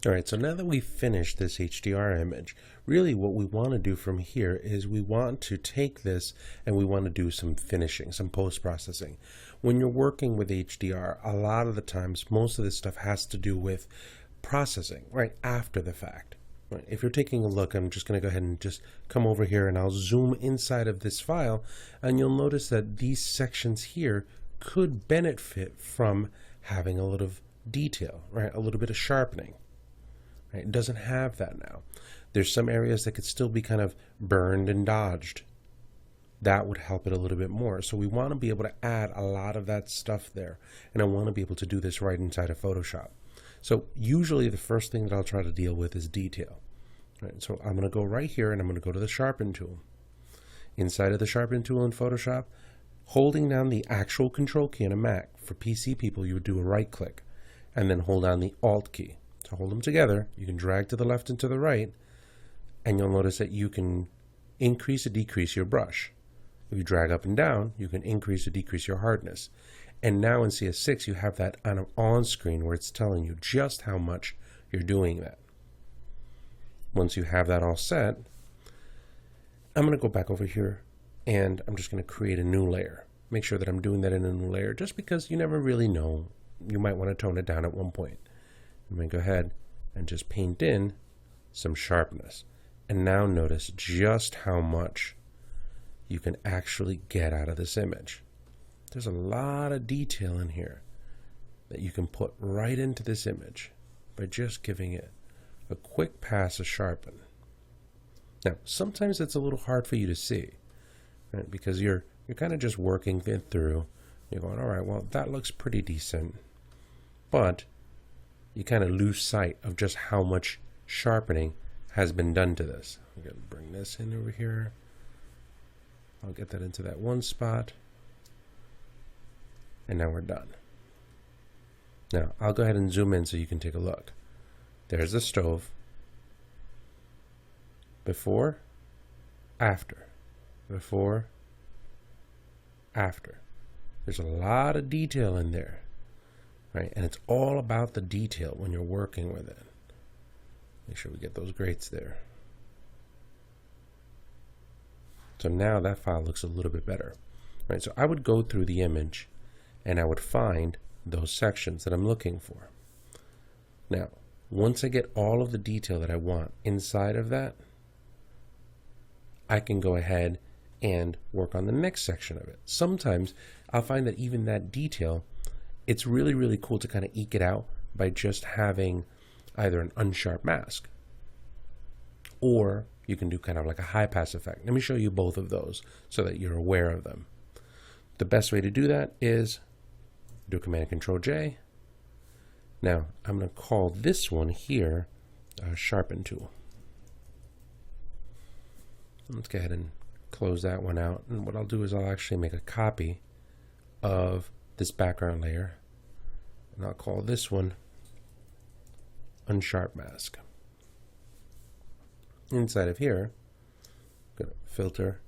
All right, so now that we've finished this HDR image, really what we want to do from here is we want to take this and we want to do some finishing, some post-processing. When you're working with HDR, a lot of the times, most of this stuff has to do with processing, right, after the fact. Right. If you're taking a look, I'm just going to go ahead and just come over here and I'll zoom inside of this file, and you'll notice that these sections here could benefit from having a little detail, right, a little bit of sharpening. Right? It doesn't have that now. There's some areas that could still be kind of burned and dodged. That would help it a little bit more. So we want to be able to add a lot of that stuff there. And I want to be able to do this right inside of Photoshop. So usually the first thing that I'll try to deal with is detail. Right? So I'm going to go right here and I'm going to go to the Sharpen tool. Inside of the Sharpen tool in Photoshop, holding down the actual Control key on a Mac, for PC people you would do a right click and then hold down the Alt key. To hold them together, you can drag to the left and to the right, and you'll notice that you can increase or decrease your brush. If you drag up and down, you can increase or decrease your hardness. And now in CS6, you have that on screen where it's telling you just how much you're doing that. Once you have that all set, I'm going to go back over here and I'm just going to create a new layer. Make sure that I'm doing that in a new layer just because you never really know. You might want to tone it down at one point. I'm going to go ahead and just paint in some sharpness. And now notice just how much you can actually get out of this image. There's a lot of detail in here that you can put right into this image by just giving it a quick pass of sharpen. Now, sometimes it's a little hard for you to see, right? Because you're kind of just working it through. You're going, all right, well, that looks pretty decent. But you kind of lose sight of just how much sharpening has been done to this. I'm going to bring this in over here. I'll get that into that one spot. And now we're done. Now, I'll go ahead and zoom in so you can take a look. There's the stove. Before, after. Before, after. There's a lot of detail in there. Right? And it's all about the detail when you're working with it. Make sure we get those grates there. So now that file looks a little bit better. Right? So I would go through the image and I would find those sections that I'm looking for. Now, once I get all of the detail that I want inside of that, I can go ahead and work on the next section of it. Sometimes I'll find that even that detail, it's really, really cool to kind of eke it out by just having either an unsharp mask, or you can do kind of like a high pass effect. Let me show you both of those so that you're aware of them. The best way to do that is do Command Control J. Now I'm going to call this one here a Sharpen tool. Let's go ahead and close that one out. And what I'll do is I'll actually make a copy of this background layer, and I'll call this one Unsharp Mask. Inside of here, I'm going to filter,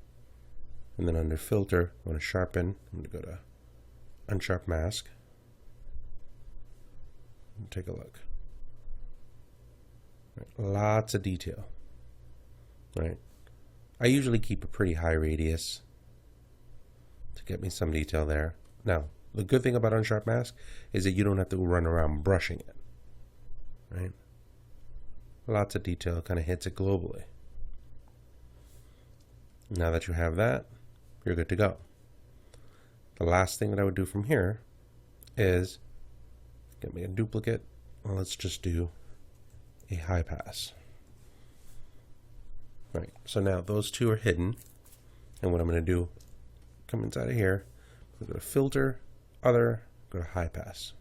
and then under filter, I'm going to sharpen. I'm going to go to Unsharp Mask. And take a look. Right, lots of detail. Right. I usually keep a pretty high radius to get me some detail there. Now, the good thing about Unsharp Mask is that you don't have to run around brushing it, right? Lots of detail, kind of hits it globally. Now that you have that, you're good to go. The last thing that I would do from here is get me a duplicate. Well, let's just do a high pass. Right, so now those two are hidden, and what I'm going to do, come inside of here, go to Filter, Other, go to High Pass.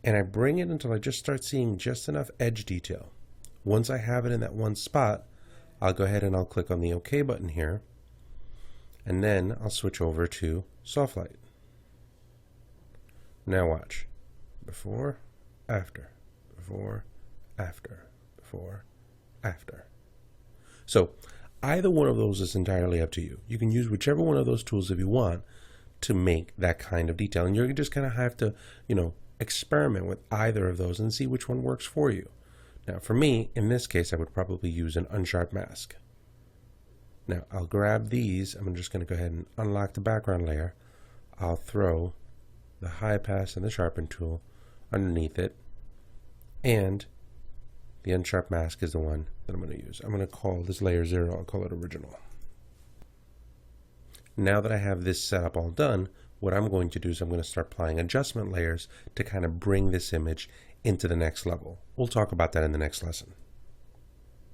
And I bring it until I just start seeing just enough edge detail. Once I have it in that one spot, I'll go ahead and I'll click on the OK button here, and then I'll switch over to Soft Light. Now watch. Before, after, before, after, before, after. So either one of those is entirely up to you. You can use whichever one of those tools if you want to make that kind of detail. And you're just kind of have to, experiment with either of those and see which one works for you. Now for me, in this case, I would probably use an unsharp mask. Now I'll grab these. I'm just going to go ahead and unlock the background layer. I'll throw the high pass and the sharpen tool underneath it, and the unsharp mask is the one that I'm going to use. I'm going to call this layer 0. I'll call it original. Now that I have this setup all done, what I'm going to do is I'm going to start applying adjustment layers to kind of bring this image into the next level. We'll talk about that in the next lesson.